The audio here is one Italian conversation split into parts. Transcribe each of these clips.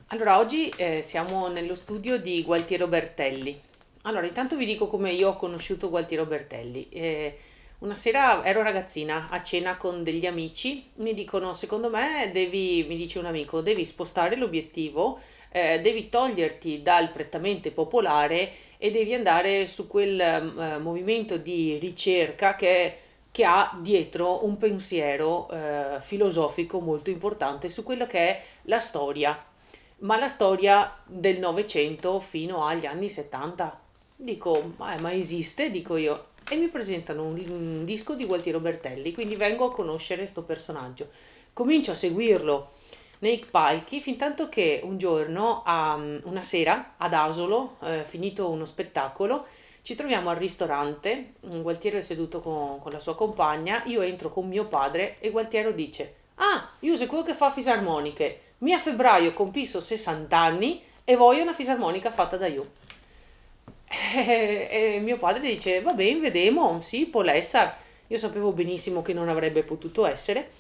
Allora, oggi siamo nello studio di Gualtiero Bertelli. Allora, intanto vi dico come io ho conosciuto Gualtiero Bertelli. Una sera ero ragazzina a cena con degli amici, mi dicono, secondo me mi dice un amico, devi spostare l'obiettivo, devi toglierti dal prettamente popolare e devi andare su quel movimento di ricerca che ha dietro un pensiero filosofico molto importante su quello che è la storia, ma la storia del Novecento fino agli anni 70. Dico, ma esiste? Dico io. E mi presentano un disco di Gualtiero Bertelli, quindi vengo a conoscere questo personaggio. Comincio a seguirlo nei palchi, fin tanto che un giorno, una sera, ad Asolo, finito uno spettacolo, ci troviamo al ristorante, Gualtiero è seduto con la sua compagna, io entro con mio padre e Gualtiero dice: Ah, io sono quello che fa fisarmoniche. Mi a febbraio compiso 60 anni e voglio una fisarmonica fatta da io. E mio padre dice: Va bene, vedemo, sì, può essere. Io sapevo benissimo che non avrebbe potuto essere.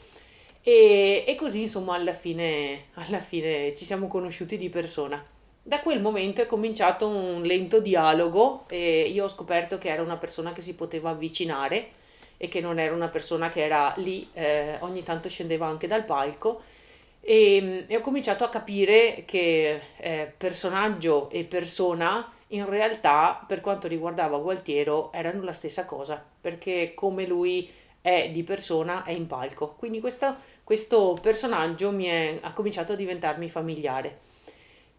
E così, insomma, alla fine ci siamo conosciuti di persona. Da quel momento è cominciato un lento dialogo e io ho scoperto che era una persona che si poteva avvicinare e che non era una persona che era lì, ogni tanto scendeva anche dal palco e ho cominciato a capire che personaggio e persona in realtà per quanto riguardava Gualtiero erano la stessa cosa, perché come lui è di persona è in palco. Quindi questo personaggio ha cominciato a diventarmi familiare.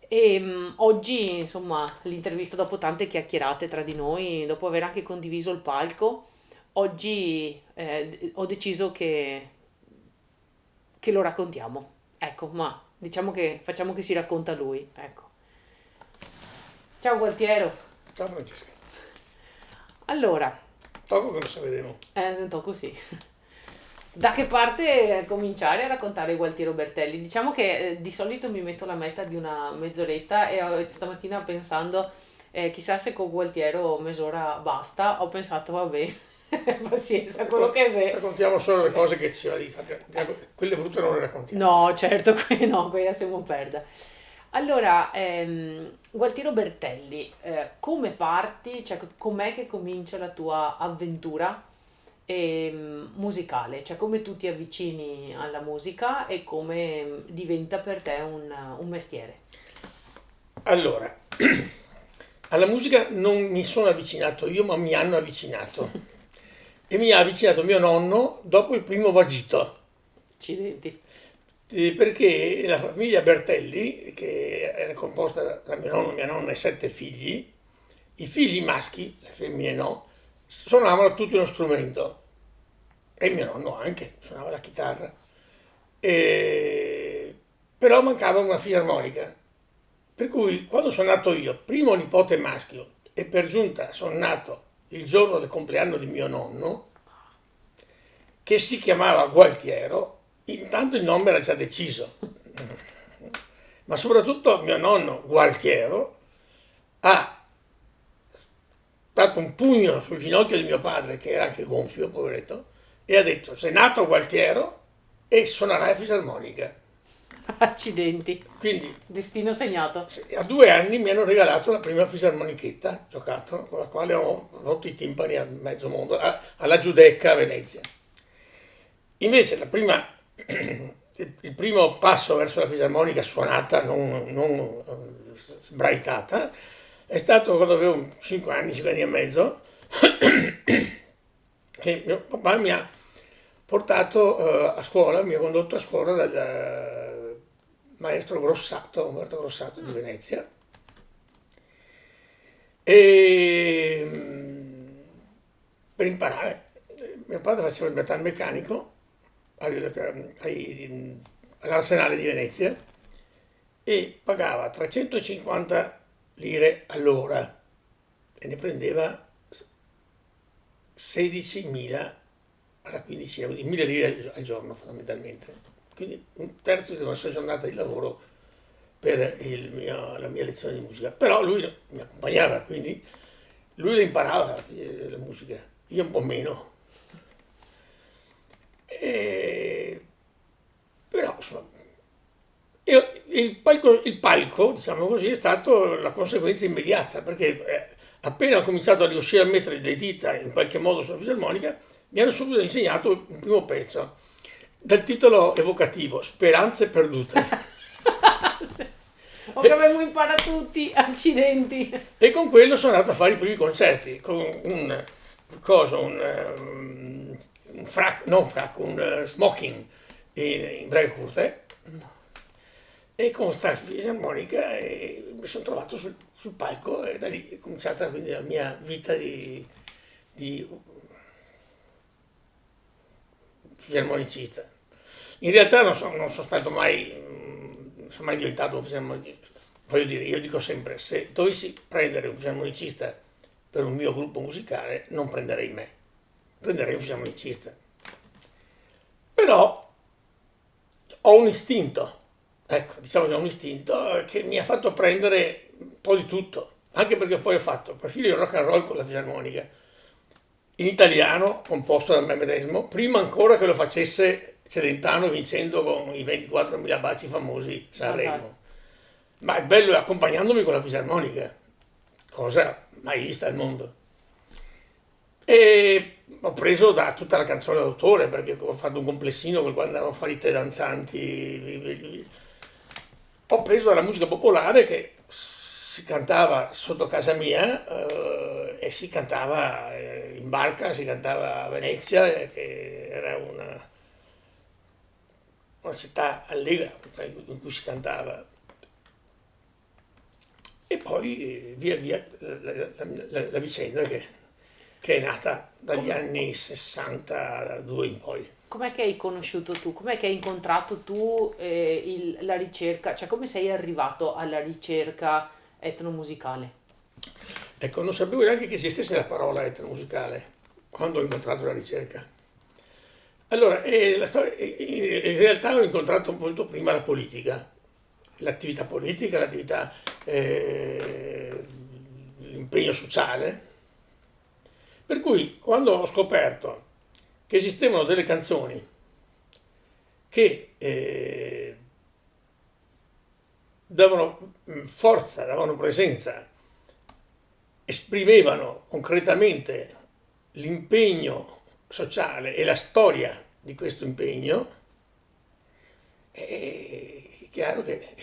E oggi, insomma, l'intervista dopo tante chiacchierate tra di noi, dopo aver anche condiviso il palco, oggi ho deciso che lo raccontiamo. Ecco, ma diciamo che facciamo che si racconta lui. Ecco. Ciao Gualtiero. Ciao Francesca, Allora, dopo che lo sapevamo. tocco sì. Da che parte cominciare a raccontare Gualtiero Bertelli? Diciamo che di solito mi metto la meta di una mezz'oretta e stamattina pensando, chissà se con Gualtiero mezz'ora basta, ho pensato, vabbè, pazienza, quello che è. Raccontiamo solo le cose che ci va di fare, quelle brutte non le raccontiamo. No, certo, qui no, qui siamo perda. Allora, Gualtiero Bertelli, come parti, cioè com'è che comincia la tua avventura musicale? Cioè come tu ti avvicini alla musica e come diventa per te un mestiere? Allora, alla musica non mi sono avvicinato io, ma mi hanno avvicinato. E mi ha avvicinato mio nonno dopo il primo vagito. Accidenti. Perché la famiglia Bertelli, che era composta da mio nonno, mia nonna e 7 figli, i figli maschi, le femmine no, suonavano tutti uno strumento. E mio nonno anche, suonava la chitarra. Però mancava una fisarmonica. Per cui quando sono nato io, primo nipote maschio, e per giunta sono nato il giorno del compleanno di mio nonno, che si chiamava Gualtiero, intanto il nome era già deciso. Ma soprattutto mio nonno Gualtiero ha dato un pugno sul ginocchio di mio padre, che era anche gonfio, poveretto, e ha detto: sei nato Gualtiero e suonerai fisarmonica. Accidenti. Quindi Destino segnato. a 2 anni mi hanno regalato la prima fisarmonichetta giocato, con la quale ho rotto i timpani a mezzo mondo, alla Giudecca a Venezia. Invece il primo passo verso la fisarmonica suonata, non sbraitata, è stato quando avevo 5 anni e mezzo, che mio papà mi ha portato a scuola, mi ha condotto a scuola dal maestro Grossato, Umberto Grossato di Venezia. E per imparare, mio padre faceva il metalmeccanico all'Arsenale di Venezia e pagava 350 lire all'ora e ne prendeva 16.000 alla quindicina, quindi 1.000 lire al giorno fondamentalmente. Quindi un terzo di una sua giornata di lavoro per la mia lezione di musica, però lui mi accompagnava, quindi lui le imparava la musica, io un po' meno. E, però insomma, il palco, diciamo così, è stato la conseguenza immediata, perché appena ho cominciato a riuscire a mettere le dita in qualche modo sulla fisarmonica, mi hanno subito insegnato un primo pezzo, dal titolo evocativo, Speranze perdute. O che abbiamo imparato tutti, accidenti. E con quello sono andato a fare i primi concerti, con un smoking in Breakfast, e con sta fisarmonica mi sono trovato sul palco, e da lì è cominciata quindi la mia vita di fisarmonicista. In realtà non sono stato mai, non sono mai diventato un fisarmonicista. Voglio dire, io dico sempre, se dovessi prendere un fisarmonicista per un mio gruppo musicale, non prenderei me, prenderei un fisarmonicista. Però ho un istinto, ecco, diciamo che ho un istinto che mi ha fatto prendere un po' di tutto, anche perché poi ho fatto perfino il rock and roll con la fisarmonica, in italiano, composto da me medesimo, prima ancora che lo facesse Celentano vincendo con i 24.000 baci famosi Sanremo. Ma il bello è accompagnandomi con la fisarmonica, cosa mai vista al mondo. E ho preso da tutta la canzone d'autore, perché ho fatto un complessino quando andavano a fare i tè danzanti. Ho preso dalla musica popolare che si cantava sotto casa mia, e si cantava in barca, si cantava a Venezia, che era una città allegra in cui si cantava. E poi via via la vicenda che è nata dagli anni 62 in poi. Com'è che hai conosciuto tu? Com'è che hai incontrato tu la ricerca? Cioè, come sei arrivato alla ricerca etnomusicale? Ecco, non sapevo neanche che esistesse la parola etnomusicale quando ho incontrato la ricerca. Allora, in realtà ho incontrato molto prima la politica, l'attività politica, l'impegno sociale, per cui quando ho scoperto che esistevano delle canzoni che davano forza, davano presenza, esprimevano concretamente l'impegno sociale e la storia di questo impegno, è chiaro che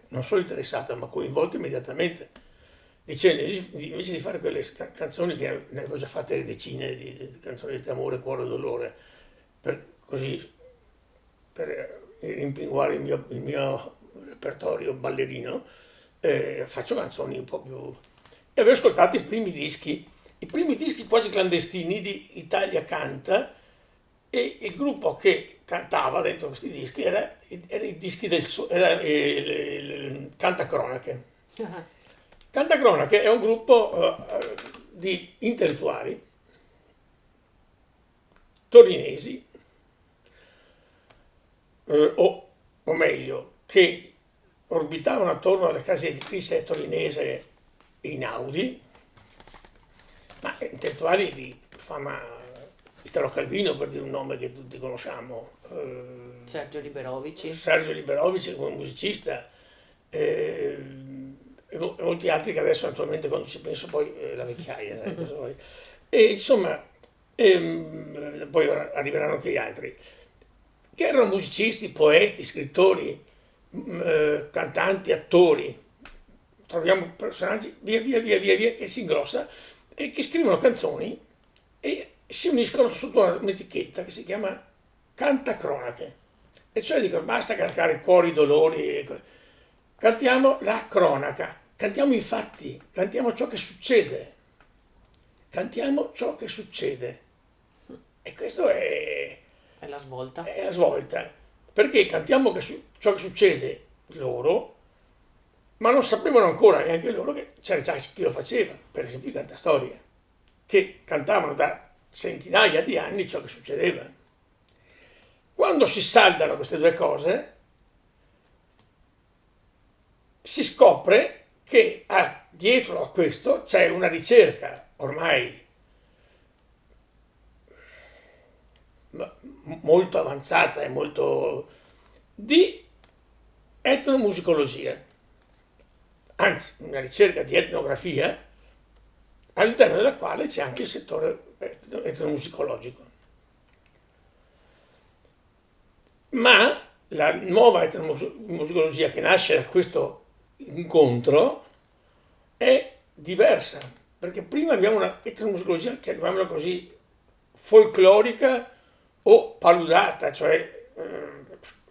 non sono interessato, ma coinvolto immediatamente, dicendo invece di fare quelle canzoni che ne avevo già fatte decine di canzoni di amore, cuore e dolore, per rimpinguare il mio repertorio ballerino, faccio canzoni un po' più. E avevo ascoltato i primi dischi quasi clandestini di Italia Canta, e il gruppo che cantava dentro questi dischi era i dischi era il Canta Cronache. Canta Cronache è un gruppo di intellettuali torinesi, o meglio, che orbitavano attorno alle case editrici torinese Einaudi, ma intellettuali di fama. Italo Calvino, per dire un nome che tutti conosciamo, Sergio Liberovici come musicista, e molti altri che adesso naturalmente quando ci penso poi la vecchiaia, sai cosa vuoi. E insomma, poi arriveranno anche gli altri, che erano musicisti, poeti, scrittori, cantanti, attori. Troviamo personaggi via via che si ingrossa e che scrivono canzoni e si uniscono sotto un'etichetta che si chiama Canta Cronache, e cioè dicono basta cantare cuori, dolori, cantiamo la cronaca, cantiamo i fatti, cantiamo ciò che succede, e questo è la svolta. è la svolta, perché cantiamo ciò che succede loro, ma non sapevano ancora neanche loro che c'era già chi lo faceva, per esempio i cantastorie, che cantavano da centinaia di anni ciò che succedeva. Quando si saldano queste due cose, si scopre che dietro a questo c'è una ricerca ormai molto avanzata e molto di etnomusicologia, anzi una ricerca di etnografia all'interno della quale c'è anche il settore etnomusicologico. Ma la nuova etnomusicologia che nasce da questo incontro è diversa, perché prima abbiamo una etnomusicologia, chiamiamola così, folclorica o paludata, cioè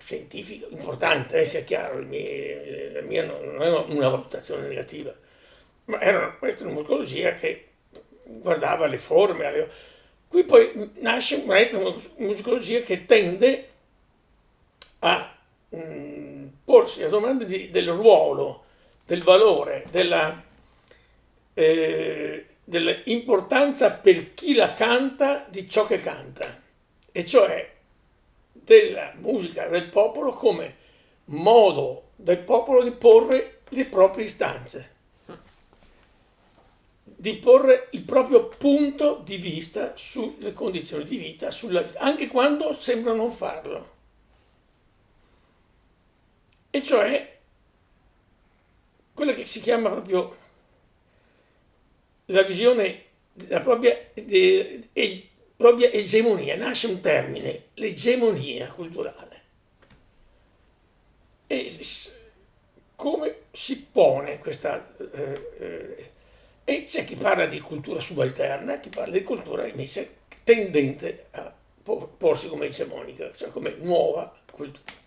scientifica, importante, sia chiaro, la mia non è una valutazione negativa, ma era un'etnomusicologia che guardava le forme. Qui poi nasce un'etnomusicologia che tende a porsi la domanda del ruolo, del valore, dell'importanza per chi la canta di ciò che canta, e cioè della musica del popolo come modo del popolo di porre le proprie istanze, di porre il proprio punto di vista sulle condizioni di vita, sulla vita, anche quando sembra non farlo. E cioè quella che si chiama proprio la visione della propria egemonia. Nasce un termine, l'egemonia culturale. E come si pone questa... e c'è chi parla di cultura subalterna, chi parla di cultura invece tendente a porsi come egemonica, cioè come nuova cultura.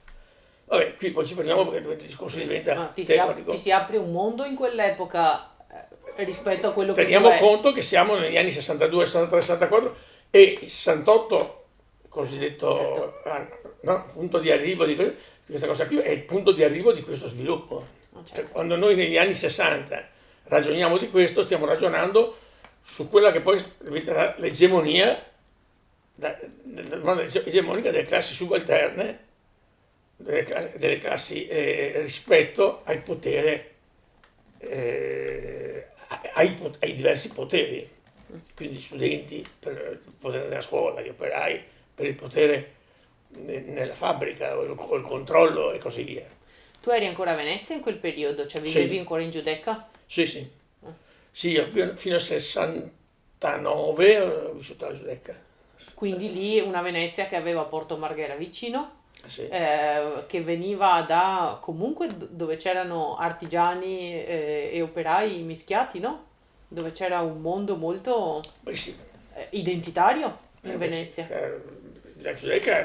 Vabbè, qui poi ci fermiamo perché il discorso diventa teorico. Ti si apre un mondo in quell'epoca rispetto a quello che Teniamo tu hai. conto che siamo negli anni 62, 63, 64 e il 68, cosiddetto punto di arrivo di questa cosa qui, è il punto di arrivo di questo sviluppo. Cioè, quando noi negli anni 60 ragioniamo di questo, stiamo ragionando su quella che poi diventerà l'egemonia, egemonica delle classi subalterne, delle classi rispetto al potere, ai diversi poteri, quindi gli studenti per il potere nella scuola, gli operai per il potere nella fabbrica o il controllo e così via. Tu eri ancora a Venezia in quel periodo, cioè vivevi Sì. ancora in Giudecca? Sì, sì. Sì, io fino al 69 ho vissuto a Giudecca. Quindi lì una Venezia che aveva Porto Marghera vicino, Sì. che veniva da comunque dove c'erano artigiani e operai mischiati, no? Dove c'era un mondo molto Beh, sì. identitario in Beh, sì. Venezia. La Giudecca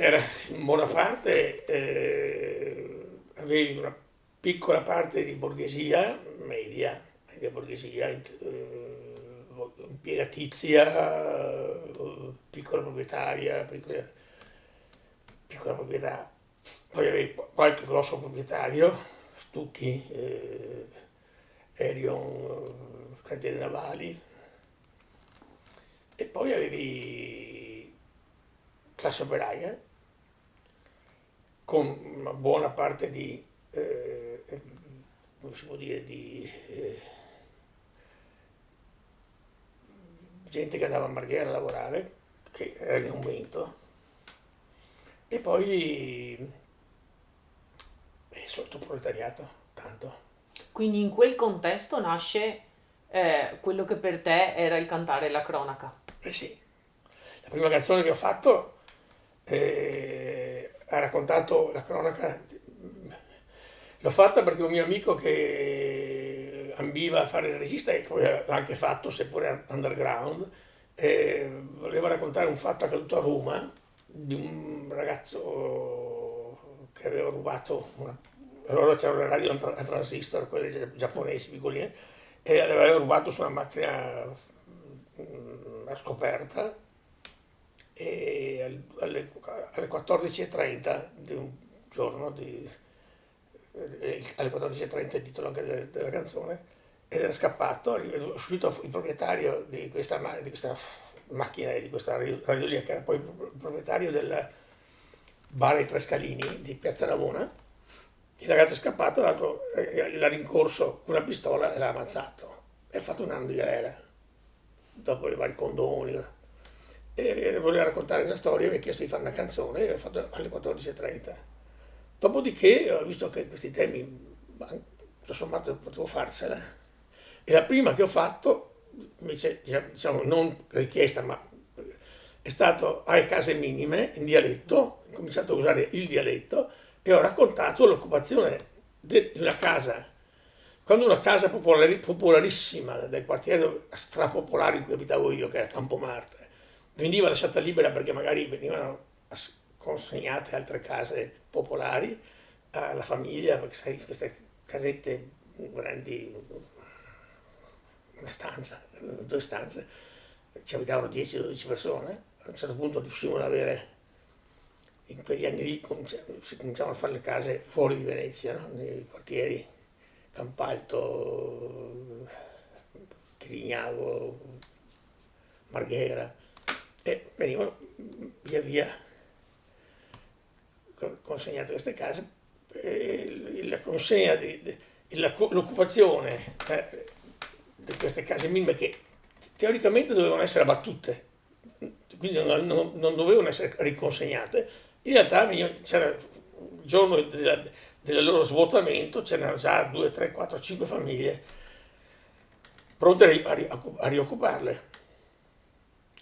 era in buona parte, avevi una piccola parte di borghesia media borghesia, impiegatizia, piccola proprietaria, piccola proprietà. Poi avevi qualche grosso proprietario, Stucchi, Erion, cantieri navali, e poi avevi classe operaia con una buona parte di, come si può dire, di gente che andava a Marghera a lavorare, che era in aumento, e poi sotto proletariato, tanto. Quindi in quel contesto nasce quello che per te era il cantare la cronaca. Eh sì, la prima canzone che ho fatto ha raccontato la cronaca. L'ho fatta perché un mio amico che ambiva a fare il regista, e poi l'ha anche fatto, seppure underground, voleva raccontare un fatto accaduto a Roma di un ragazzo che aveva rubato allora c'erano le radio a transistor, quelle giapponesi piccoline, e aveva rubato su una macchina a scoperta, e alle 14.30 di un giorno, alle 14.30 il titolo anche della canzone, ed era scappato, è uscito il proprietario di questa macchina di questa radiolia, che era poi il proprietario del bar ai Tre Scalini di Piazza Navona. Il ragazzo è scappato, l'altro l'ha rincorso con una pistola e l'ha ammazzato. E ha fatto un anno di galera, dopo i vari condoni. E voleva raccontare questa storia, mi ha chiesto di fare una canzone e l'ho fatto alle 14:30. Dopodiché ho visto che questi temi, tutto sommato, potevo farsela. E la prima che ho fatto, invece, diciamo, non richiesta, ma è stato alle case minime, in dialetto. Ho cominciato a usare il dialetto e ho raccontato l'occupazione di una casa. Quando una casa popolarissima del quartiere strapopolare in cui abitavo io, che era Campomarte, veniva lasciata libera perché magari venivano consegnate altre case popolari alla famiglia, perché sai, queste casette grandi, una stanza, 2 stanze, ci abitavano 10-12 persone. A un certo punto riuscivano ad avere, in quegli anni lì si cominciavano a fare le case fuori di Venezia, no? Nei quartieri Campalto, Chirignago, Marghera, e venivano via via consegnate queste case. La consegna l'occupazione di queste case minime, che teoricamente dovevano essere abbattute, quindi non dovevano essere riconsegnate, in realtà c'era il giorno del loro svuotamento, c'erano già 2, 3, 4, 5 famiglie pronte a rioccuparle.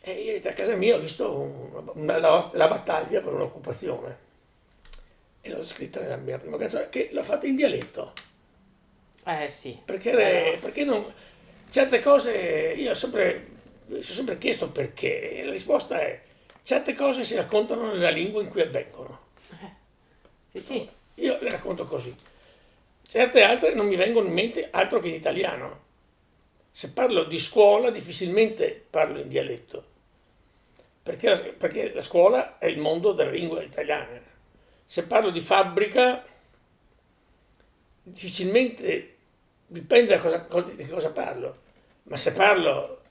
E io a casa mia ho visto la battaglia per un'occupazione e l'ho scritta nella mia prima canzone, che l'ho fatta in dialetto. Sì. Perché non, certe cose io mi sono sempre chiesto perché, e la risposta è: certe cose si raccontano nella lingua in cui avvengono. Sì, sì. Io le racconto così. Certe altre non mi vengono in mente altro che in italiano. Se parlo di scuola difficilmente parlo in dialetto, perché la scuola è il mondo della lingua italiana. Se parlo di fabbrica, difficilmente, dipende di cosa parlo, ma se parlo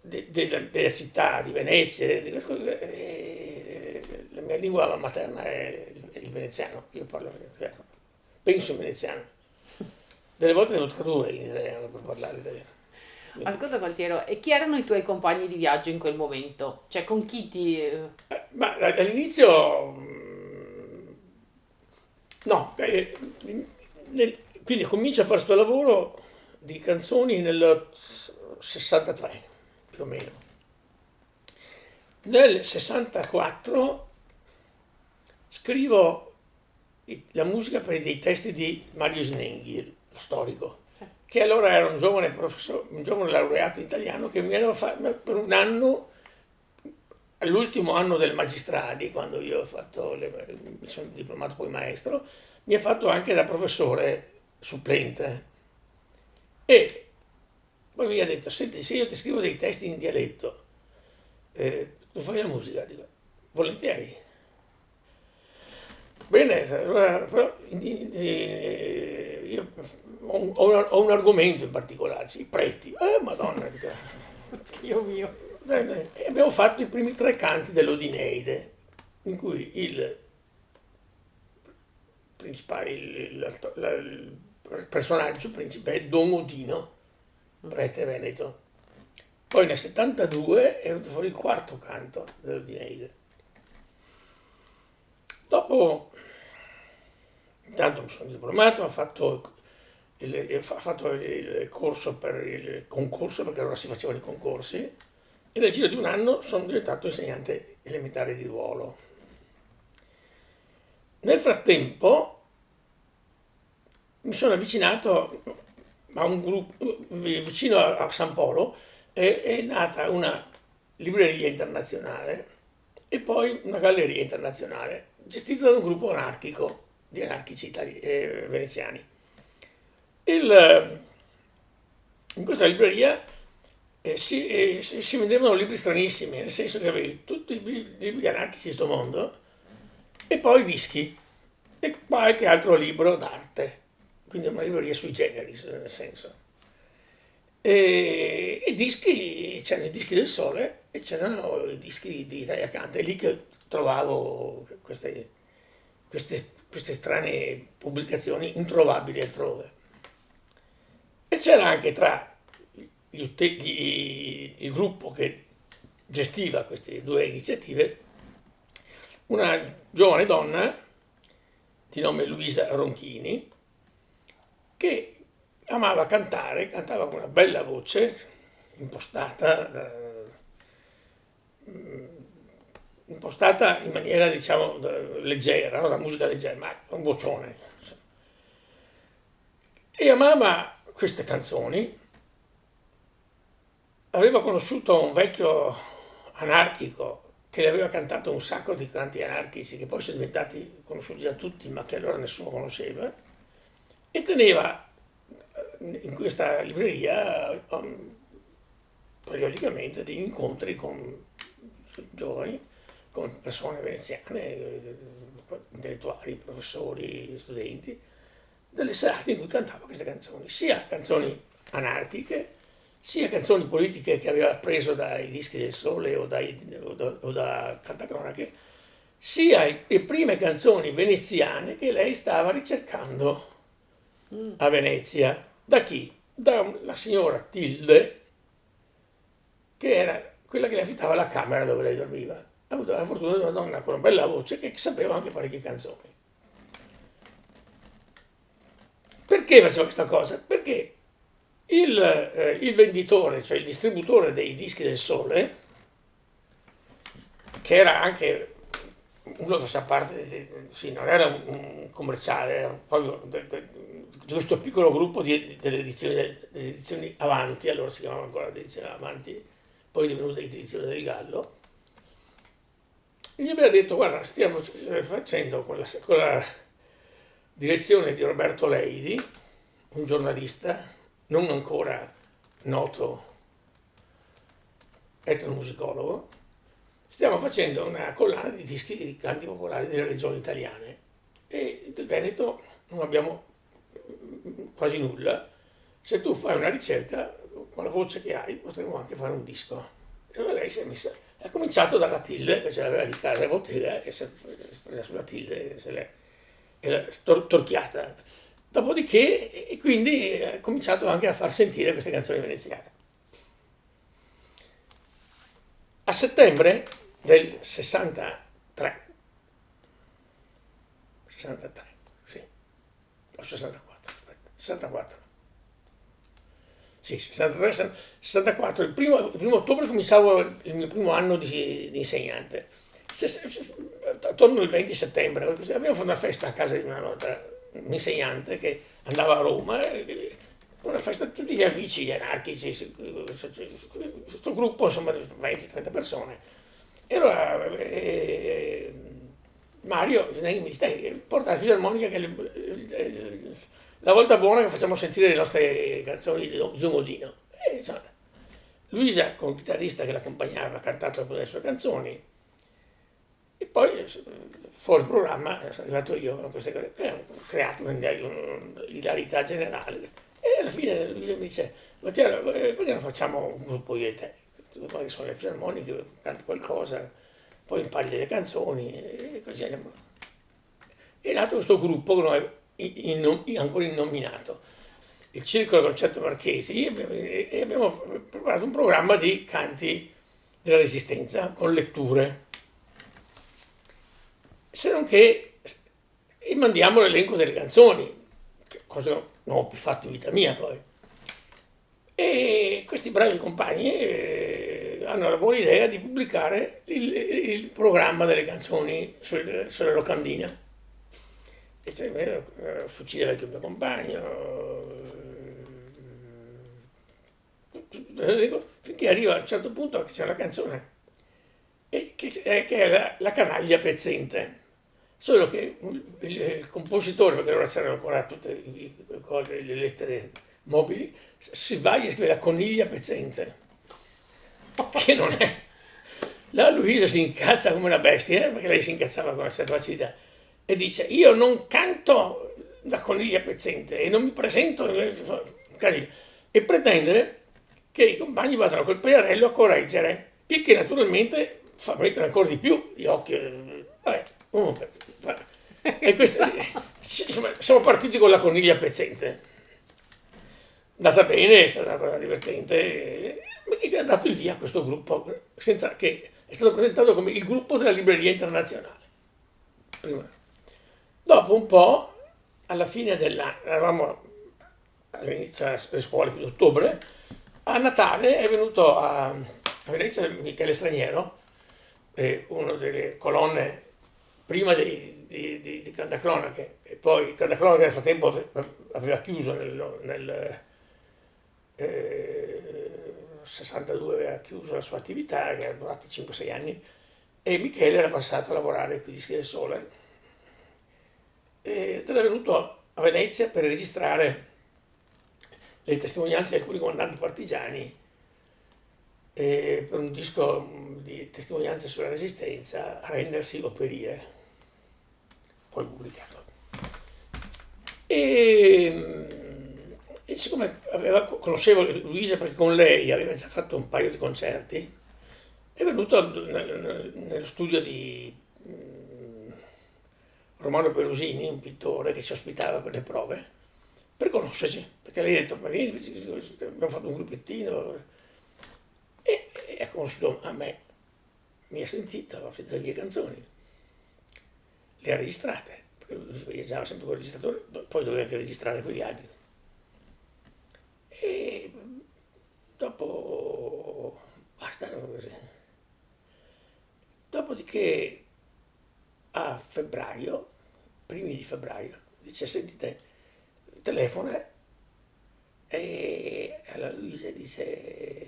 della città, di Venezia, di queste cose, la mia lingua materna è il veneziano, io parlo veneziano, penso in veneziano. Delle volte devo tradurre in italiano per parlare italiano. Ascolta Gualtiero, e chi erano i tuoi compagni di viaggio in quel momento? Cioè con chi ti... Ma all'inizio no, quindi comincio a fare questo lavoro di canzoni nel 63, più o meno. Nel 64 scrivo la musica per dei testi di Mario Snenghi, lo storico, che allora era un giovane professore, un giovane laureato italiano che mi aveva fatto per un anno, all'ultimo anno del magistrali, quando io mi sono diplomato poi maestro, mi ha fatto anche da professore supplente. E poi mi ha detto: senti, se io ti scrivo dei testi in dialetto, tu fai la musica? Dico: volentieri. Bene, allora, però io ho un argomento in particolare, i preti. Madonna. Dio mio. E abbiamo fatto i primi 3 canti dell'Odineide, in cui il principale, il personaggio principe è Don Odino, prete veneto. Poi nel 72 è venuto fuori il 4º canto dell'Odineide. Dopo, intanto mi sono diplomato, ho fatto il corso per il concorso, perché allora si facevano i concorsi, e nel giro di un anno sono diventato insegnante elementare di ruolo. Nel frattempo mi sono avvicinato a un gruppo vicino a San Polo, è nata una libreria internazionale e poi una galleria internazionale gestita da un gruppo anarchico di anarchici veneziani. In questa libreria si vendevano libri stranissimi, nel senso che avevi tutti i libri anarchici di questo mondo e poi dischi e qualche altro libro d'arte, quindi una libreria sui generis, nel senso. E dischi, c'erano i dischi del Sole e c'erano i dischi di Italia Canta, è lì che trovavo queste strane pubblicazioni introvabili altrove. E c'era anche tra il gruppo che gestiva queste due iniziative una giovane donna di nome Luisa Ronchini che amava cantare, cantava con una bella voce impostata in maniera diciamo leggera, no? La musica leggera, ma un vocione. E amava queste canzoni. Aveva conosciuto un vecchio anarchico che le aveva cantato un sacco di canti anarchici che poi sono diventati conosciuti da tutti ma che allora nessuno conosceva, e teneva in questa libreria periodicamente degli incontri con giovani, con persone veneziane, intellettuali, professori, studenti, delle serate in cui cantava queste canzoni, sia canzoni anarchiche, sia canzoni politiche che aveva preso dai Dischi del Sole o da Cantacronache, sia le prime canzoni veneziane che lei stava ricercando a Venezia. Da chi? Da signora Tilde, che era quella che le affittava la camera dove lei dormiva. Ha avuto la fortuna di una donna con una bella voce che sapeva anche parecchie canzoni. Perché faceva questa cosa? Perché il venditore, cioè il distributore dei Dischi del Sole, che era anche uno che faceva parte, sì, non era un commerciale, era proprio di questo piccolo gruppo delle edizioni Avanti, allora si chiamava ancora edizioni Avanti, poi è divenuta edizione del Gallo, gli aveva detto: guarda, stiamo facendo con la direzione di Roberto Leidi, un giornalista non ancora noto etnomusicologo, stiamo facendo una collana di dischi di canti popolari delle regioni italiane e del Veneto non abbiamo quasi nulla. Se tu fai una ricerca con la voce che hai potremmo anche fare un disco. E allora lei ha cominciato dalla Tilde, che ce l'aveva di casa in bottega, e si è presa sulla Tilde e l'ha torchiata. Dopodiché, e quindi ha cominciato anche a far sentire queste canzoni veneziane. A settembre del 63, sì, o 64, aspetta, 64, sì, 63, 64, il primo ottobre cominciavo il mio primo anno di insegnante, attorno al 20 settembre, abbiamo fatto una festa a casa di un insegnante che andava a Roma, una festa di tutti gli amici, gli anarchici, questo gruppo insomma 20-30 persone. E allora Mario mi disse: porta la fisarmonica che la volta buona che facciamo sentire le nostre canzoni di Don Odino. E insomma, Luisa con il chitarrista che l'accompagnava ha cantato alcune delle sue canzoni. E poi fuori programma sono arrivato io con queste cose, ho creato un'ilarità generale. E alla fine lui mi dice: Mattia, perché non facciamo un gruppo io e te? Tu poi sono le fisarmoniche, canti qualcosa, poi impari delle canzoni e così andiamo. È nato questo gruppo ancora innominato, il Circolo Concerto Marchesi, e abbiamo preparato un programma di canti della Resistenza con letture. Se non che mandiamo l'elenco delle canzoni, cosa non ho più fatto in vita mia poi. E questi bravi compagni hanno la buona idea di pubblicare il programma delle canzoni sulla locandina. E cioè, Fucile vecchio mio compagno, finché arriva a un certo punto che c'è una canzone che è la canaglia pezzente. Solo che il compositore, perché allora c'erano ancora tutte le lettere mobili, si sbaglia e scrive la coniglia pezzente, che non è. La Luisa si incazza come una bestia, perché lei si incazzava con una certa facilità, e dice: io non canto la coniglia pezzente e non mi presento, casino, e pretende che i compagni vadano col pennarello a correggere il che naturalmente fa mettere ancora di più gli occhi. Vabbè, comunque, e questo, insomma, siamo partiti con la coniglia pezzente. Andata bene, è stata una cosa divertente, e ha dato il via a questo gruppo, senza che è stato presentato come il gruppo della libreria internazionale. Prima. Dopo un po', alla fine eravamo all'inizio delle scuole, quindi ottobre, a Natale è venuto a Venezia Michele Straniero, una delle colonne prima di Cantacronache, e poi Cantacronache nel frattempo aveva chiuso nel 62, aveva chiuso la sua attività, che era durata 5-6 anni, e Michele era passato a lavorare qui di Dischi del Sole, ed era venuto a Venezia per registrare le testimonianze di alcuni comandanti partigiani per un disco di testimonianze sulla resistenza, a rendersi operie, poi pubblicato. E siccome conoscevo Luisa perché con lei aveva già fatto un paio di concerti, è venuto nello studio di Romano Perusini, un pittore che ci ospitava per le prove, per conoscerci, perché lei ha detto, ma vieni, abbiamo fatto un gruppettino, e ha conosciuto a me, mi ha sentito, aveva sentito le mie canzoni, le ha registrate, perché lui viaggiava sempre con il registratore, poi doveva anche registrare con gli altri. E dopo, basta, così. Dopodiché a febbraio, primi di febbraio, dice, sentite, telefona e alla Luisa dice,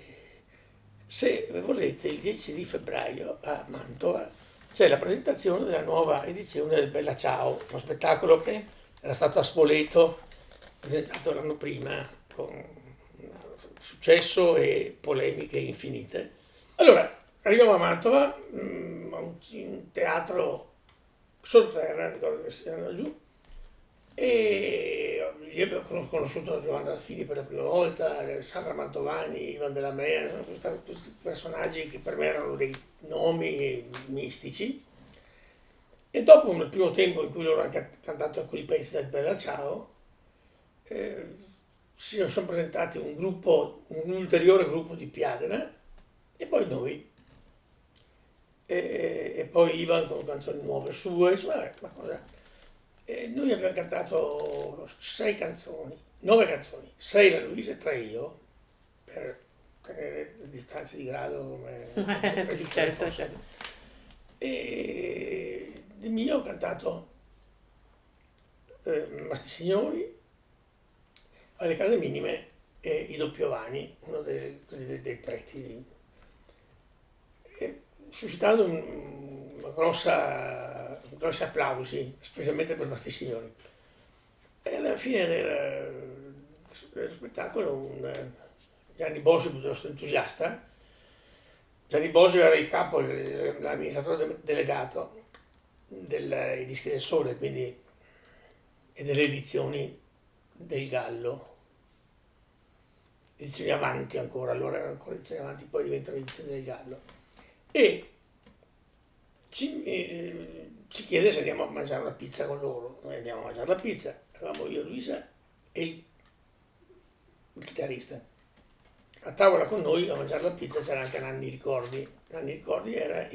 se volete il 10 di febbraio a Mantova c'è la presentazione della nuova edizione del Bella Ciao, uno spettacolo che era stato a Spoleto, presentato l'anno prima con successo e polemiche infinite. Allora, arriviamo a Mantova, a un teatro sottoterra, ricordo che si andava giù, e lì abbiamo conosciuto Giovanna Alfini per la prima volta, Sandra Mantovani, Ivan della Mea, sono stati questi personaggi che per me erano dei nomi mistici. E dopo, nel primo tempo in cui loro hanno cantato alcuni pezzi del Bella Ciao, si sono presentati un ulteriore gruppo di Piadena, e poi noi. E poi Ivan con canzoni nuove sue, insomma, una cosa. E noi abbiamo cantato 9 canzoni, 6 la Luisa e 3 io, per tenere le distanze di grado come Sì, certo, certo. E di mio ho cantato Masti Signori, alle Case Minime e i Doppiovani, uno dei preti, suscitando grossi applausi, specialmente per Masti Signori. E alla fine dello spettacolo Gianni Bosio, piuttosto entusiasta, Gianni Bosio era il capo, l'amministratore delegato dei Dischi del Sole, quindi, e delle edizioni del Gallo, edizioni avanti ancora, allora erano ancora edizioni avanti, poi diventano edizioni del Gallo, e ci chiede se andiamo a mangiare una pizza con loro. Noi andiamo a mangiare la pizza, eravamo io, Luisa e il chitarrista. A tavola con noi a mangiare la pizza c'era anche Nanni Ricordi. Nanni Ricordi era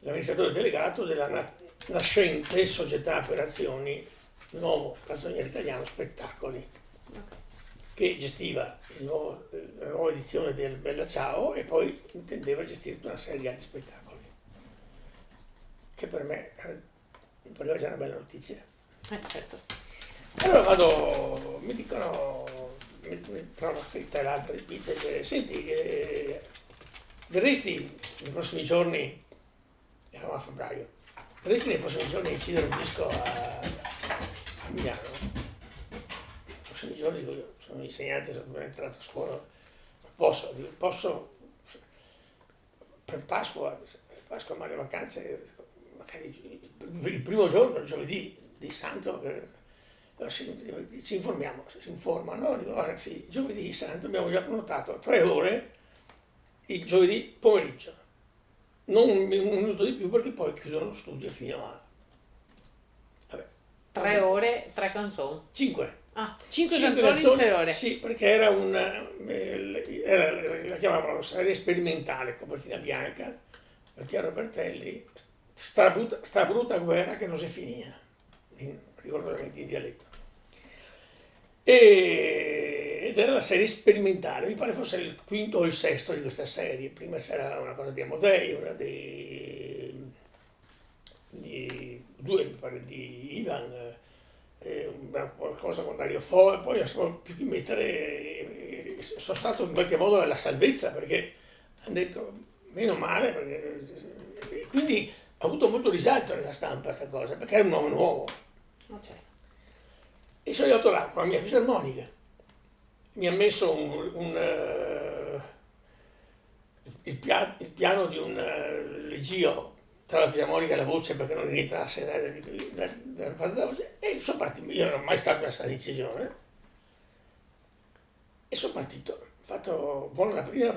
l'amministratore delegato della nascente Società per Azioni Nuovo Canzoniere Italiano Spettacoli, che gestiva la nuova edizione del Bella Ciao e poi intendeva gestire tutta una serie di altri spettacoli, che per me mi pareva già una bella notizia. Certo. Allora mi dicono, tra una fetta e l'altra di pizza, dice, senti, verresti nei prossimi giorni, eravamo a febbraio, verresti nei prossimi giorni a incidere un disco a Milano? Nei prossimi giorni, dico, io sono insegnante, sono entrato a scuola, non posso per Pasqua, ma le vacanze, magari il primo giorno, il giovedì di Santo, ci informiamo, si informano, dico, sì, giovedì di Santo abbiamo già prenotato 3 ore il giovedì pomeriggio, non un minuto di più perché poi chiudono lo studio fino a, vabbè, 3 ore, 3 canzoni. 5. Ah, 5 5 canzoni in 3 canzoni, ore. sì, perché era la chiamavano serie sperimentale, copertina bianca, Altiero Bertelli, sta brutta guerra che non si finia, ricordo veramente in dialetto. Ed era la serie sperimentale, mi pare fosse il quinto o il sesto di questa serie. Prima c'era una cosa di Amodei, una due mi pare di Ivan, qualcosa con Dario Fo, e poi non sapevo più chi mettere. Sono stato in qualche modo la salvezza perché hanno detto meno male, quindi ha avuto molto risalto nella stampa questa cosa perché è un nome nuovo. Oh, certo. E sono arrivato là con la mia fisarmonica, mi ha messo il piano di un leggio tra la fisarmonica e la voce perché non rientrasse dalla voce, e sono partito. Io non ero mai stato in una sala di incisione e sono partito. Ho fatto buona la prima,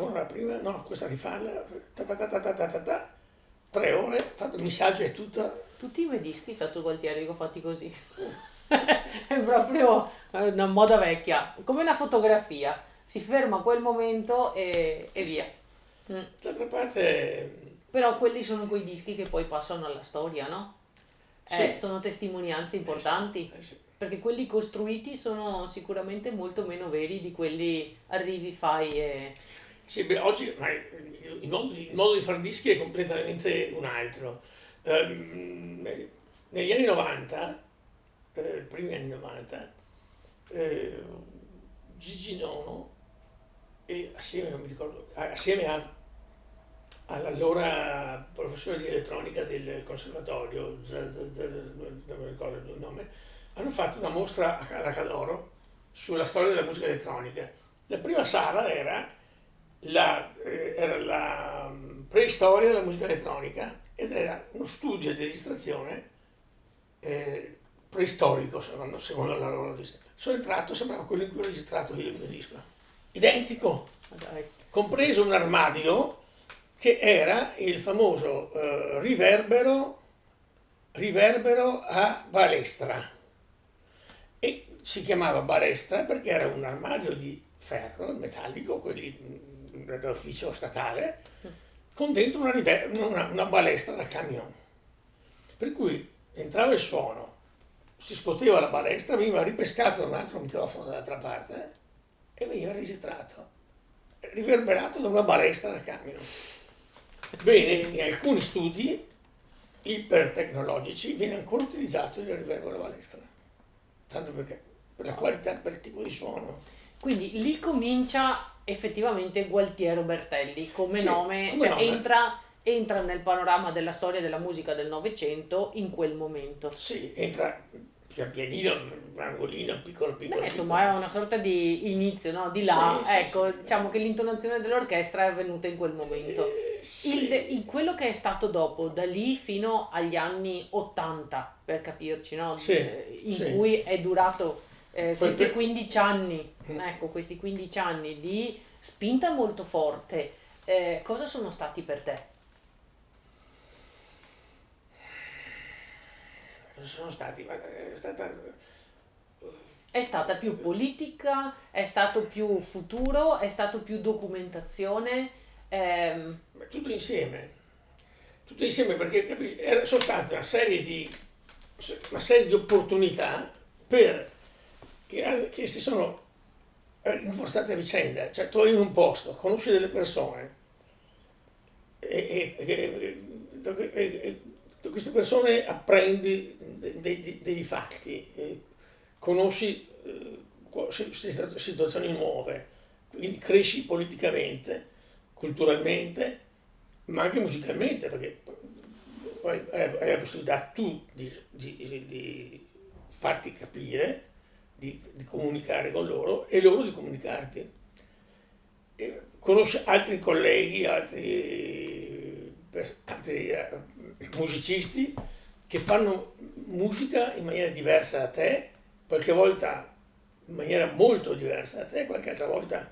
no, questa rifarla, 3 ore, ho fatto il missaggio e tutto. Tutti i miei dischi sotto Gualtieri che ho fatti così. È proprio una moda vecchia, come una fotografia. Si ferma a quel momento e via. D'altra parte, Però quelli sono quei dischi che poi passano alla storia, no? sì. Sono testimonianze importanti. Sì. Perché quelli costruiti sono sicuramente molto meno veri di quelli arrivi, fai e... Sì, beh, oggi il modo di fare dischi è completamente un altro. Negli anni 90, primi anni 90, Gigi Nono, e assieme, non mi ricordo, all'allora professore di elettronica del conservatorio, non mi ricordo il nome, hanno fatto una mostra alla Cadoro sulla storia della musica elettronica. La prima sala era la preistoria della musica elettronica ed era uno studio di registrazione preistorico, secondo la loro disco. Sono entrato, sembrava quello in cui ho registrato io il mio disco. Identico, Dai. compreso un armadio che era il famoso riverbero a balestra. E si chiamava balestra perché era un armadio di ferro, metallico, quelli dell'ufficio statale, con dentro una balestra da camion. Per cui entrava il suono, si scuoteva la balestra, veniva ripescato da un altro microfono dall'altra parte e veniva registrato, riverberato da una balestra da camion. Bene, in alcuni studi ipertecnologici viene ancora utilizzato il riverbero della balestra, tanto perché per la qualità, per il tipo di suono. Quindi lì comincia effettivamente Gualtiero Bertelli come Sì, nome, come cioè nome. entra nel panorama della storia della musica del Novecento in quel momento. Sì, entra pian pianino, angolino, piccolo, piccolo, Insomma, è piccolo. una sorta di inizio, no? Di là, Sì, ecco, sì. diciamo che l'intonazione dell'orchestra è avvenuta in quel momento. Sì, Quello che è stato dopo, da lì fino agli anni 80, per capirci, no? sì, In sì. cui è durato questi Per- 15 anni, ecco, questi 15 anni di spinta molto forte. Cosa sono stati per te? Sono stati, ma è stata. È stata più politica, è stato più futuro, è stato più documentazione. Ma tutto insieme perché capisci, era soltanto una serie di opportunità che si sono rinforzate a vicenda, cioè tu hai in un posto, conosci delle persone e da queste persone apprendi dei fatti, conosci situazioni nuove, quindi cresci politicamente, culturalmente, ma anche musicalmente, perché poi hai la possibilità tu di farti capire, di comunicare con loro e loro di comunicarti. E conosci altri colleghi, altri musicisti che fanno musica in maniera diversa da te, qualche volta in maniera molto diversa da te, qualche altra volta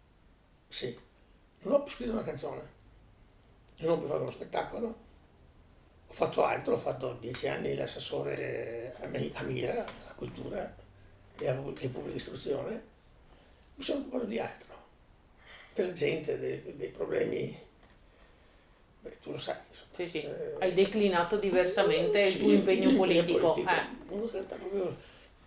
sì, non ho più scritto una canzone, non ho più fatto uno spettacolo, ho fatto altro, ho fatto 10 anni l'assessore a Mira, alla cultura e pubblica istruzione, mi sono occupato di altro, della gente, dei problemi, beh, tu lo sai, insomma. Sì, sì, hai declinato diversamente il tuo Sì, impegno politico. uno canta proprio,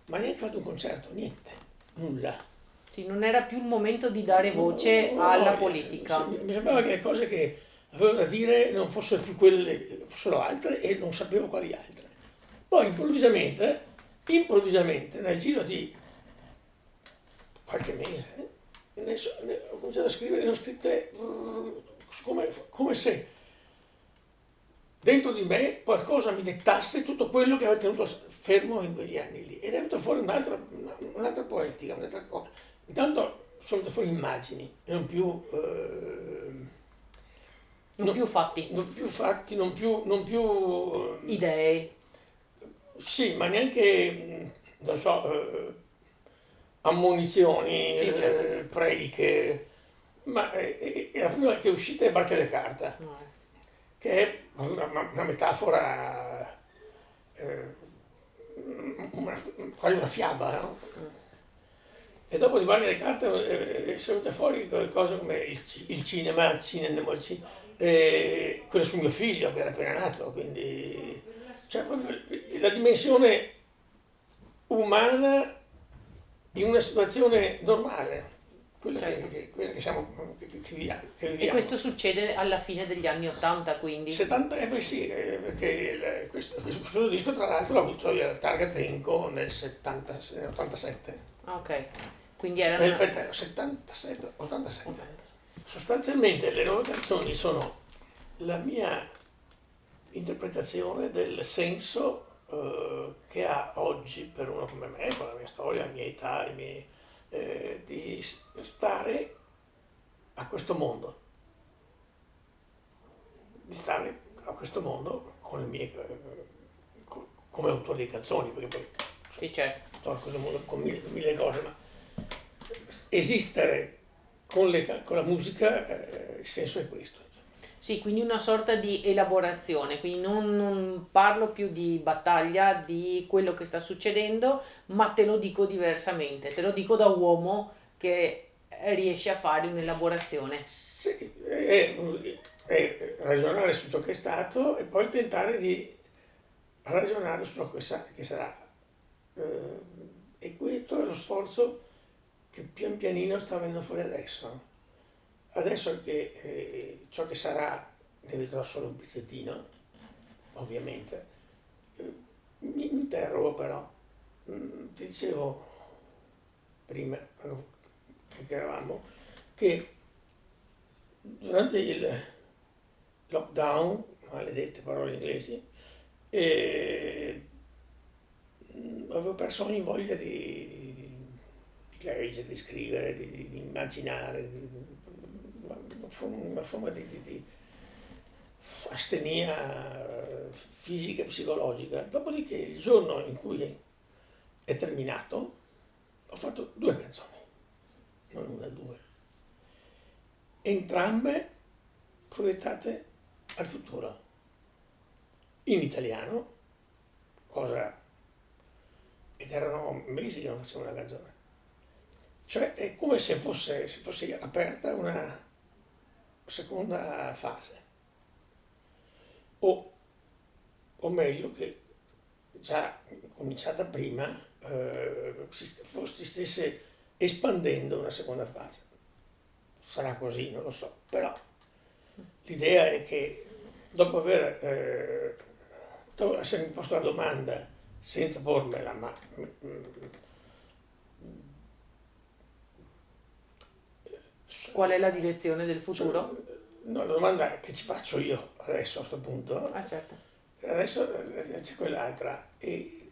ma neanche fatto un concerto, niente, nulla. Sì, non era più il momento di dare voce alla No, politica. mi sembrava che le cose che avevo da dire non fossero più quelle, fossero altre e non sapevo quali altre. Poi improvvisamente, nel giro di qualche mese, ho cominciato a scrivere, ne ho scritte come se dentro di me qualcosa mi dettasse tutto quello che aveva tenuto fermo in quegli anni lì. Ed è venuta fuori un'altra poetica, un'altra cosa. Intanto sono venute fuori immagini, e non più, Non più fatti, non più fatti, non più idee. sì, ma neanche, non so, ammonizioni, Sì, certo. prediche, ma la prima che è uscita è Barca de Carta, No, che è una metafora, eh, quasi una fiaba, no? E dopo di Barca de Carta sono venute fuori cose come il cinema, quello su mio figlio che era appena nato, quindi cioè proprio la dimensione umana in una situazione normale, quella certo. quella che siamo, che E viviamo. questo succede alla fine degli anni '80, quindi. 70, beh sì, perché questo disco tra l'altro l'ha avuto il Targa Tenco nel 87, Ah, ok, quindi erano. 77, 87. Sostanzialmente le nuove canzoni sono la mia interpretazione del senso che ha oggi per uno come me, con la mia storia, la mia età, di stare a questo mondo, di stare a questo mondo con le mie, come autore di canzoni, perché poi Sì, certo. sto a questo mondo con mille cose, ma esistere con la musica, il senso è questo. Sì, quindi una sorta di elaborazione, quindi non parlo più di battaglia, di quello che sta succedendo, ma te lo dico diversamente, te lo dico da uomo che riesce a fare un'elaborazione. Sì, è ragionare su ciò che è stato e poi tentare di ragionare su ciò che sarà. E questo è lo sforzo che pian pianino sta venendo fuori adesso. Adesso che ciò che sarà ne vedrò solo un pezzettino, ovviamente. Mi interrogo però, ti dicevo prima, quando chiacchieravamo, che durante il lockdown, maledette parole inglesi, eh, avevo perso ogni voglia di leggere, di scrivere, di immaginare, una forma di astenia fisica e psicologica. Dopodiché il giorno in cui è terminato ho fatto due canzoni, non una, due, entrambe proiettate al futuro, in italiano, cosa, ed erano mesi che non facevo una canzone. Cioè è come se fosse aperta una seconda fase, o, o meglio che già cominciata prima si stesse espandendo una seconda fase. Sarà così, non lo so, però l'idea è che dopo dopo essermi posto la domanda senza pormela, ma Qual è la direzione del cioè, futuro? no, la domanda che ci faccio io adesso a questo punto, Ah, certo. adesso c'è quell'altra, e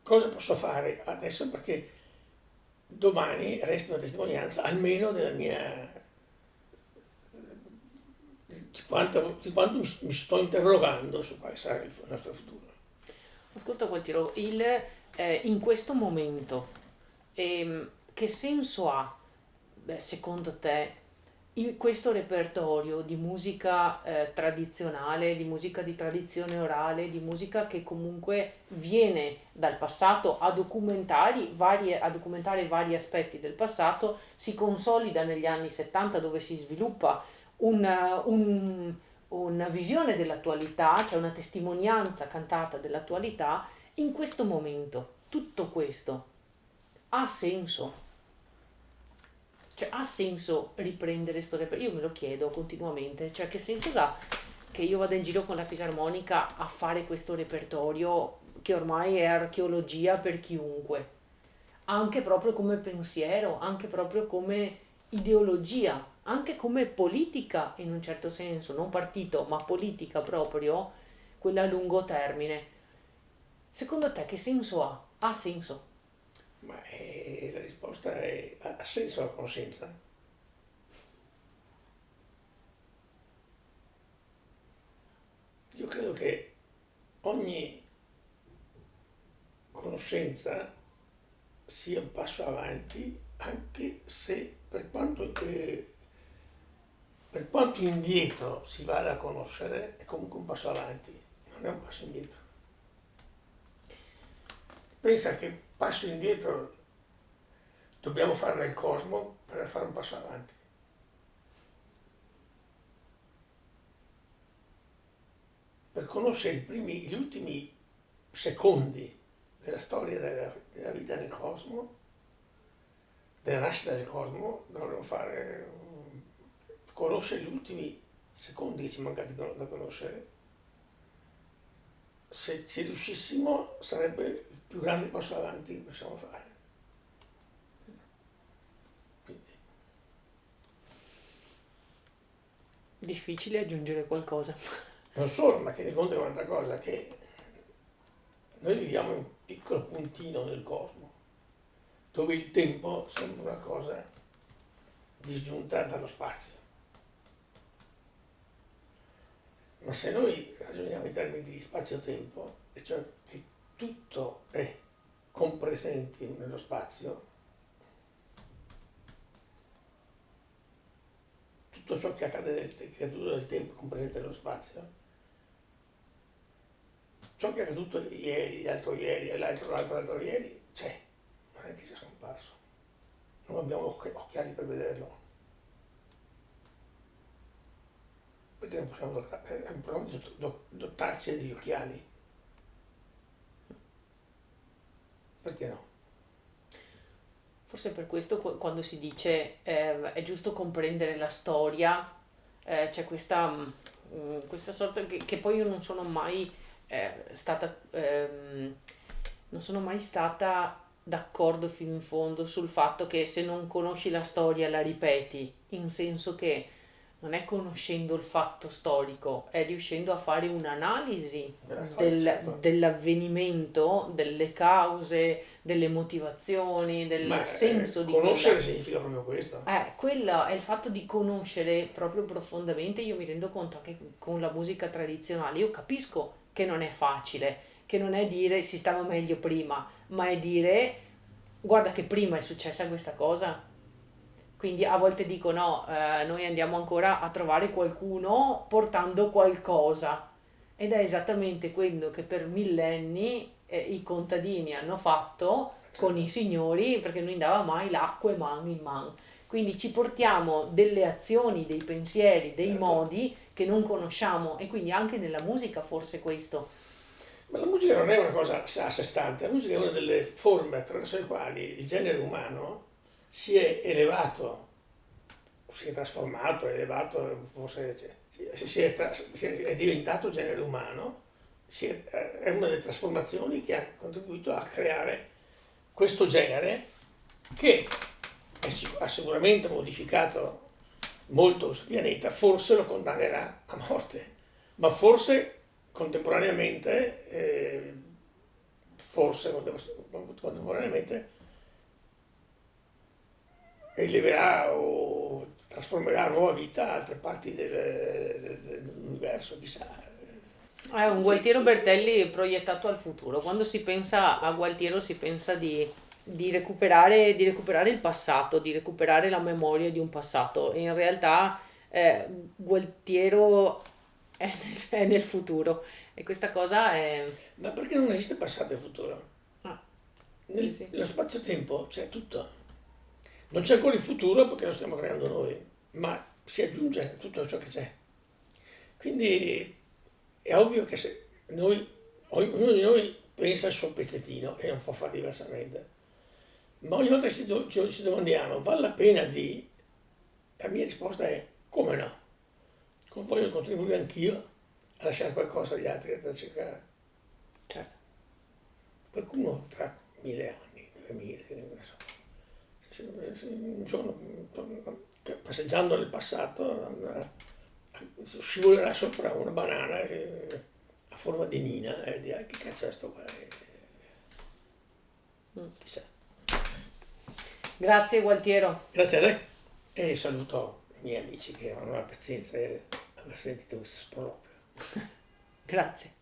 cosa posso fare adesso perché domani resta una testimonianza almeno della mia, di quanto mi sto interrogando su quale sarà il nostro futuro. Ascolta Gualtiero, in questo momento che senso ha, secondo te, questo repertorio di musica tradizionale, di musica di tradizione orale, di musica che comunque viene dal passato a documentare vari aspetti del passato, si consolida negli anni 70 dove si sviluppa un- un- una visione dell'attualità, cioè una testimonianza cantata dell'attualità, in questo momento. Tutto questo ha senso. Cioè, ha senso riprendere sto repertorio? Io me lo chiedo continuamente, cioè che senso ha che io vada in giro con la fisarmonica a fare questo repertorio che ormai è archeologia per chiunque, anche proprio come pensiero, anche proprio come ideologia, anche come politica in un certo senso, non partito, ma politica proprio, quella a lungo termine. Secondo te che senso ha? Ha senso? Ma la risposta è: ha senso la conoscenza? Io credo che ogni conoscenza sia un passo avanti, anche se per quanto indietro si vada a conoscere, è comunque un passo avanti, non è un passo indietro. Pensa che passo indietro dobbiamo fare nel cosmo per fare un passo avanti. Per conoscere gli ultimi secondi della storia della vita nel cosmo, della nascita del cosmo, dovremmo conoscere gli ultimi secondi che ci mancano da conoscere. Se ci riuscissimo sarebbe il più grande passo avanti che possiamo fare. Quindi, Difficile aggiungere qualcosa. non solo, ma tieni conto di un'altra cosa, che noi viviamo in un piccolo puntino nel cosmo, dove il tempo sembra una cosa disgiunta dallo spazio. Ma se noi ragioniamo in termini di spazio-tempo, e cioè che tutto è compresente nello spazio, tutto ciò che accade che è accaduto nel tempo è compresente nello spazio, ciò che è accaduto ieri, l'altro ieri e l'altro ieri c'è, non è che sia scomparso. Non abbiamo occhiali per vederlo, perché non possiamo dotarci degli occhiali. Perché no? Forse per questo quando si dice è giusto comprendere la storia, c'è questa sorta che poi io non sono mai stata, non sono mai stata d'accordo fino in fondo sul fatto che se non conosci la storia la ripeti, in senso che non è conoscendo il fatto storico, è riuscendo a fare un'analisi Nella storia, certo. dell'avvenimento, delle cause, delle motivazioni, Ma del senso di conoscere quella. significa proprio questo. Quello è il fatto di conoscere proprio profondamente. Io mi rendo conto anche con la musica tradizionale, io capisco che non è facile, che non è dire si stava meglio prima, ma è dire guarda che prima è successa questa cosa. Quindi a volte dico no, noi andiamo ancora a trovare qualcuno portando qualcosa. Ed è esattamente quello che per millenni i contadini hanno fatto con Certo. i signori, perché non andava mai l'acqua e man in man. Quindi ci portiamo delle azioni, dei pensieri, dei Certo. modi che non conosciamo e quindi anche nella musica forse questo. Ma la musica non è una cosa a sé stante, la musica è una delle forme attraverso le quali il genere umano si è elevato, si è trasformato, è elevato, forse è diventato genere umano, è una delle trasformazioni che ha contribuito a creare questo genere che ha sicuramente modificato molto il pianeta, forse lo condannerà a morte, ma forse contemporaneamente, forse contemporaneamente eleverà o trasformerà a nuova vita altre parti dell'universo, chissà. È un Sì, Gualtiero Bertelli proiettato al futuro. Quando si pensa a Gualtiero si pensa di di recuperare il passato, di recuperare la memoria di un passato. E in realtà Gualtiero è nel futuro e questa cosa è... Ma perché non esiste passato e futuro? Ah, sì, sì, Nello spazio-tempo c'è tutto. Non c'è ancora il futuro perché lo stiamo creando noi, ma si aggiunge a tutto ciò che c'è. Quindi è ovvio che se ognuno di noi pensa al suo pezzettino e non può fare diversamente, ma ogni volta che ci domandiamo, vale la pena di... La mia risposta è come no? Come voglio contribuire anch'io a lasciare qualcosa agli altri da cercare. certo. Qualcuno tra 1000 anni, 2000, non so, un giorno passeggiando nel passato scivolerà sopra una banana a forma di nina e dirà che cazzo è sto qua? Chissà. Grazie Gualtiero. Grazie a te e saluto i miei amici che avranno la pazienza di aver sentito questo sproloquio. Grazie.